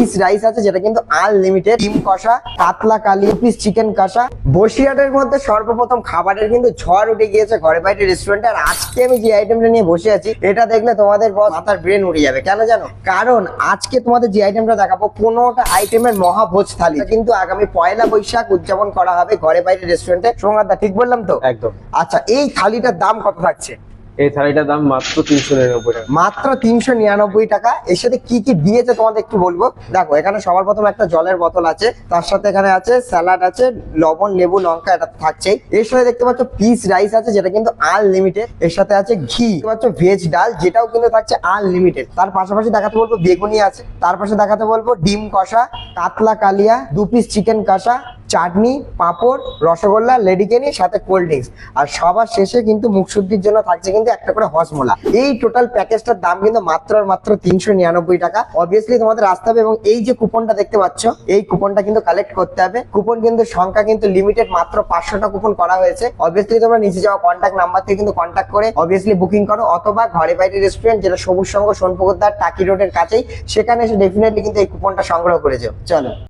Piece rice আছে যেটা কিন্তু আনলিমিটেড, ডিম কষা, কাতলা কালি, পিস চিকেন কষা। বসিরহাটের মধ্যে সর্বপ্রথম খাবারের কিন্তু ঝড় উঠে গিয়েছে ঘরে বাইরে রেস্টুরেন্টে। আর আজকে আমি যে আইটেমটা নিয়ে বসে আছি এটা দেখলে তোমাদের মাথার ব্রেন উড়ে যাবে। কেন জানো? কারণ আজকে তোমাদের যে আইটেমটা দেখাবো 15টা আইটেমের মহাভোজ থালি কিন্তু আগামী 1লা বৈশাখ উদযাপন করা হবে ঘরে বাইরে রেস্টুরেন্টে। সোমনাথদা ঠিক বললাম তো? একদম। আচ্ছা, এই থালিটার দাম কত থাকছে? এই থালিটার দাম মাত্র 399 টাকা। মাত্র 399 টাকা। এর সাথে কি কি দিয়েছে তোমাদের একটু বলবো। দেখো, এখানে সবার প্রথম একটা জলের বোতল আছে, তার সাথে এখানে আছে স্যালাড আছে, লবণ লেবু লঙ্কা এটা থাকছেই। এর সাথে দেখতে পাচ্ছ পিস রাইস আছে যেটা কিন্তু আনলিমিটেড। এর সাথে আছে ঘি, দেখতে পাচ্ছ ভেজ ডাল যেটাও কিন্তু থাকছে আনলিমিটেড। তার পাশাপাশি দেখাতে বলবো বেগুনি আছে, তার পাশে দেখাতে বলবো ডিম কষা, কাতলা কালিয়া, 2 পিস চিকেন কষা, চাটনি, পাঁপড়, রসগোল্লা, লেডিকেনি, সাথে কোল্ড ড্রিঙ্কস। আর সবার শেষে কিন্তু মুখশুদ্ধির জন্য থাকছে কিন্তু একটা করে হজমোলা। এই টোটাল প্যাকেজটার দাম কিন্তু মাত্র 399 টাকা। অবভিয়াসলি তোমাদের আসতে হবে এবং এই যে কুপনটা দেখতে পাচ্ছ এই কুপনটা কিন্তু কালেক্ট করতে হবে। কুপন কিন্তু সংখ্যা কিন্তু লিমিটেড, মাত্র 500টা কুপন করা হয়েছে। অবভিয়াসলি তোমরা নিচে যাওয়া কন্ট্যাক্ট নাম্বার থেকে কিন্তু কন্ট্যাক্ট করে অবভিয়াসলি বুকিং করো, অথবা ঘরে বাইরে রেস্টুরেন্ট যেটা সবুজ সংঘ সোনপুকুরদার টাকি রোডের কাছেই, সেখানে এসে ডেফিনেটলি কিন্তু এই কুপনটা সংগ্রহ করে যাও। চলো।